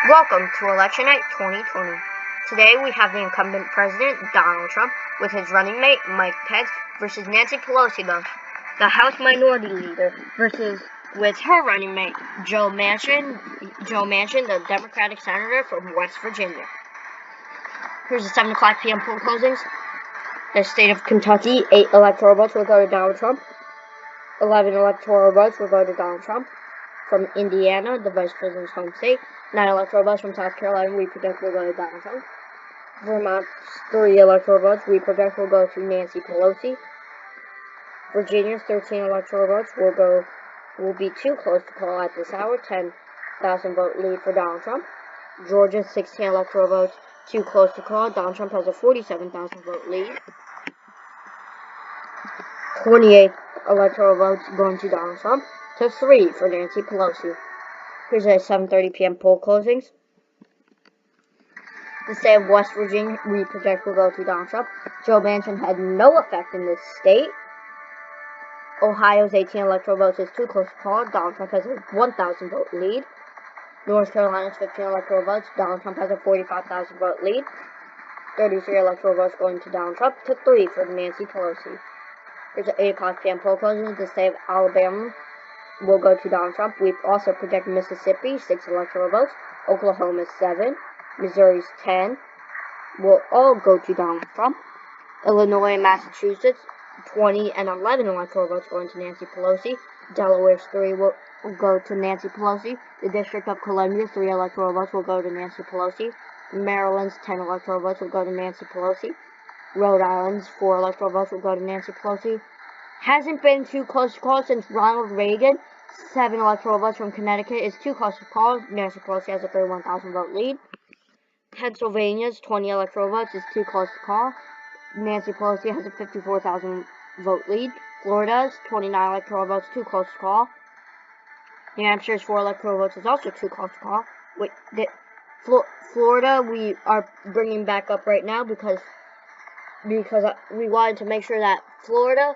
Welcome to Election Night 2020. Today we have the incumbent president, Donald Trump, with his running mate, Mike Pence, versus Nancy Pelosi, the House Minority Leader, with her running mate, Joe Manchin, the Democratic Senator from West Virginia. Here's the 7 o'clock p.m. poll closings. The state of Kentucky, 8 electoral votes will go to Donald Trump. 11 electoral votes will go to Donald Trump. From Indiana, the Vice President's home state, 9 electoral votes from South Carolina, we project will go to Donald Trump. Vermont's 3 electoral votes, we project will go to Nancy Pelosi. Virginia's 13 electoral votes will be too close to call at this hour, 10,000 vote lead for Donald Trump. Georgia's 16 electoral votes, too close to call. Donald Trump has a 47,000 vote lead. 28 electoral votes going to Donald Trump, to 3 for Nancy Pelosi. Here's the 7:30 p.m. poll closings. The state of West Virginia, we project will go to Donald Trump. Joe Manchin had no effect in this state. Ohio's 18 electoral votes is too close to call. Donald Trump has a 1,000 vote lead. North Carolina's 15 electoral votes. Donald Trump has a 45,000 vote lead. 33 electoral votes going to Donald Trump, to 3 for Nancy Pelosi. Here's the 8 o'clock p.m. poll closings. The state of Alabama will go to Donald Trump. We also project Mississippi, 6 electoral votes. Oklahoma, 7. Missouri's 10. Will all go to Donald Trump. Illinois and Massachusetts, 20 and 11 electoral votes going to Nancy Pelosi. Delaware's 3 will go to Nancy Pelosi. The District of Columbia, 3 electoral votes will go to Nancy Pelosi. Maryland's 10 electoral votes will go to Nancy Pelosi. Rhode Island's 4 electoral votes will go to Nancy Pelosi. Hasn't been too close to call since Ronald Reagan. 7 electoral votes from Connecticut is too close to call. Nancy Pelosi has a 31,000 vote lead. Pennsylvania's 20 electoral votes is too close to call. Nancy Pelosi has a 54,000 vote lead. Florida's 29 electoral votes too close to call. New Hampshire's 4 electoral votes is also too close to call. Florida we are bringing back up right now because we wanted to make sure that Florida,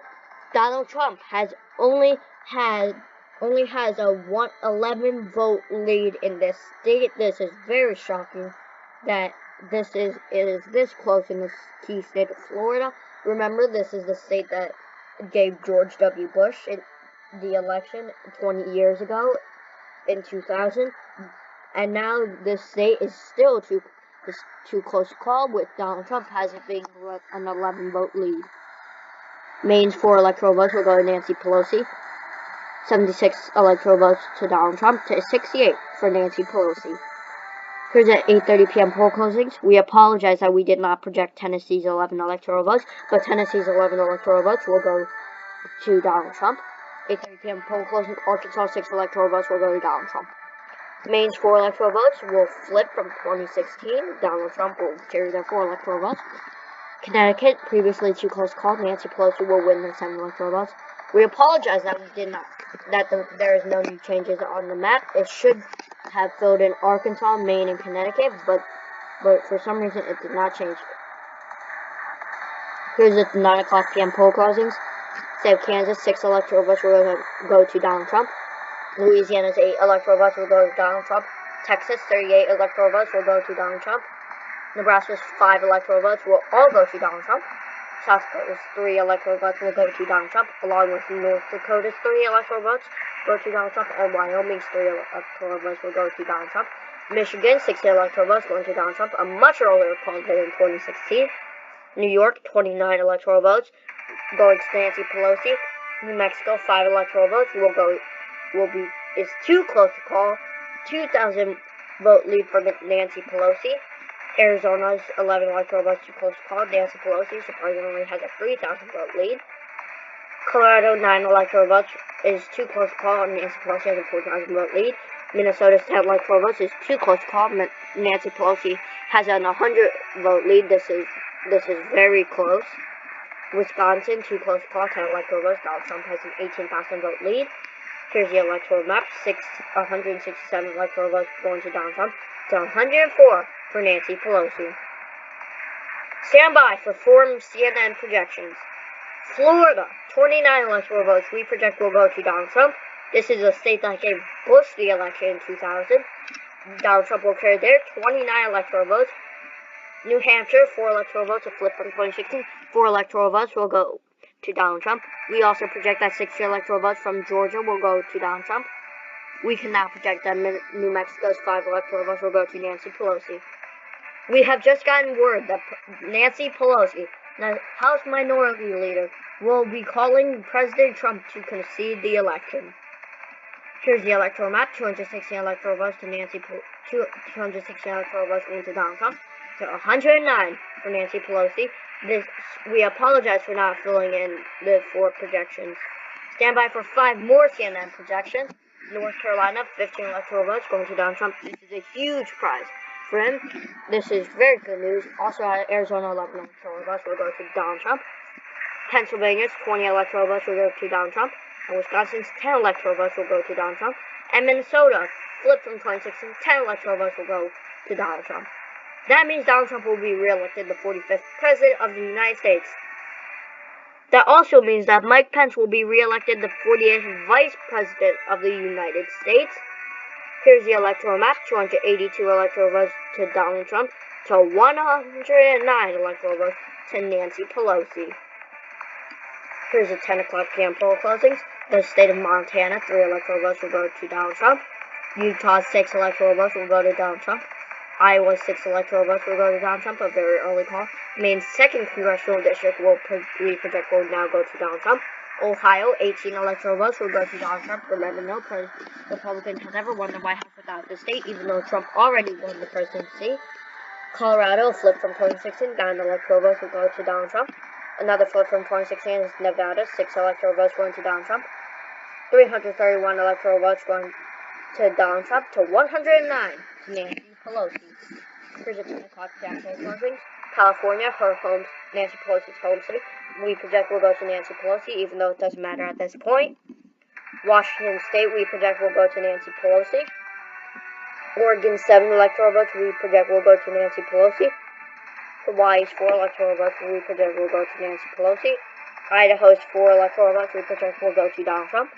Donald Trump only has a 11 vote lead in this state. This is very shocking that it is this close in this key state of Florida. Remember, this is the state that gave George W. Bush the election 20 years ago in 2000, and now this state is still too close to call, with Donald Trump having an 11 vote lead. Maine's 4 electoral votes will go to Nancy Pelosi. 76 electoral votes to Donald Trump, to 68 for Nancy Pelosi. Here's at 8:30 p.m. poll closings. We apologize that we did not project Tennessee's 11 electoral votes, but Tennessee's 11 electoral votes will go to Donald Trump. 8:30 p.m. poll closing. Arkansas 6 electoral votes will go to Donald Trump. Maine's 4 electoral votes will flip from 2016. Donald Trump will carry their 4 electoral votes. Connecticut, previously too close called, Nancy Pelosi will win their 7 electoral votes. We apologize that there is no new changes on the map. It should have filled in Arkansas, Maine, and Connecticut, but for some reason it did not change. Here's the 9 o'clock p.m. poll closings. State of Kansas, 6 electoral votes will go to Donald Trump. Louisiana's 8 electoral votes will go to Donald Trump. Texas, 38 electoral votes will go to Donald Trump. Nebraska's 5 electoral votes will all go to Donald Trump. South Dakota's 3 electoral votes will go to Donald Trump, along with North Dakota's 3 electoral votes go to Donald Trump, and Wyoming's 3 electoral votes will go to Donald Trump. Michigan, 60 electoral votes going to Donald Trump, a much earlier call than in 2016. New York, 29 electoral votes going to Nancy Pelosi. New Mexico, 5 electoral votes is too close to call. 2,000 vote lead for Nancy Pelosi. Arizona's 11 electoral votes too close to call. Nancy Pelosi surprisingly has a 3,000 vote lead. Colorado, 9 electoral votes is too close to call. Nancy Pelosi has a 4,000 vote lead. Minnesota's 10 electoral votes is too close to call. Nancy Pelosi has an 100 vote lead. This is very close. Wisconsin, too close to call. 10 electoral votes. Donald Trump has an 18,000 vote lead. Here's the electoral map. 167 electoral votes going to Donald Trump, to 104 for Nancy Pelosi. Stand by for Forum CNN projections. Florida, 29 electoral votes we project will go to Donald Trump. This is a state that gave Bush the election in 2000. Donald Trump will carry there 29 electoral votes. New Hampshire, 4 electoral votes, a flip from 2016. 4 electoral votes will go to Donald Trump. We also project that 60 electoral votes from Georgia will go to Donald Trump. We can now project that New Mexico's 5 electoral votes will go to Nancy Pelosi. We have just gotten word that Nancy Pelosi, the House Minority Leader, will be calling President Trump to concede the election. Here's the electoral map: 216 electoral votes to Nancy Pelosi, 216 electoral votes going to Donald Trump, to 109 for Nancy Pelosi. We apologize for not filling in the 4 projections. Stand by for 5 more CNN projections. North Carolina, 15 electoral votes going to Donald Trump. This is a huge prize for him. This is very good news. Also, Arizona, 11 electoral votes will go to Donald Trump. Pennsylvania's 20 electoral votes will go to Donald Trump. And Wisconsin's 10 electoral votes will go to Donald Trump. And Minnesota, flipped from 2016, 10 electoral votes will go to Donald Trump. That means Donald Trump will be reelected the 45th President of the United States. That also means that Mike Pence will be reelected the 48th Vice President of the United States. Here's the electoral map: 282 electoral votes to Donald Trump, to 109 electoral votes to Nancy Pelosi. Here's the 10 o'clock p.m. poll closings. The state of Montana, 3 electoral votes will go to Donald Trump. Utah, 6 electoral votes will go to Donald Trump. Iowa, 6 electoral votes will go to Donald Trump, a very early call. Maine's 2nd Congressional District we project will now go to Donald Trump. Ohio, 18 electoral votes will go to Donald Trump. Remember, no Republican has ever won the White House without the state, even though Trump already won the presidency. Colorado, flip from 2016, 9 electoral votes will go to Donald Trump. Another flip from 2016 is Nevada, 6 electoral votes going to Donald Trump. 331 electoral votes going to Donald Trump, to 109 to Nancy Pelosi. Here's a 10 o'clock p.m. poll closings. California, Nancy Pelosi's home state, we project will go to Nancy Pelosi, even though it doesn't matter at this point. Washington State, we project will go to Nancy Pelosi. Oregon, 7 electoral votes, we project will go to Nancy Pelosi. Hawaii's 4 electoral votes, we project will go to Nancy Pelosi. Idaho's 4 electoral votes, we project will go to Donald Trump.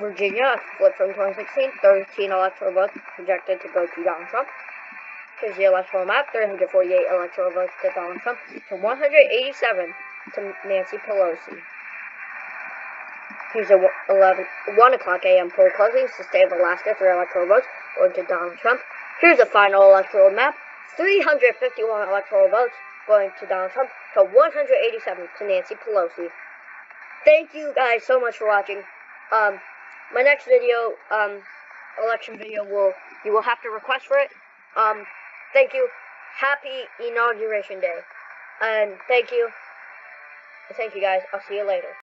Virginia, flip from 2016, 13 electoral votes projected to go to Donald Trump. Here's the electoral map: 348 electoral votes to Donald Trump, to 187 to Nancy Pelosi. Here's a 1 o'clock a.m. poll closings. The state of Alaska, 3 electoral votes going to Donald Trump. Here's a final electoral map: 351 electoral votes going to Donald Trump, to 187 to Nancy Pelosi. Thank you guys so much for watching. My next video, election video, you will have to request for it. Thank you. Happy Inauguration Day. And thank you. Thank you guys. I'll see you later.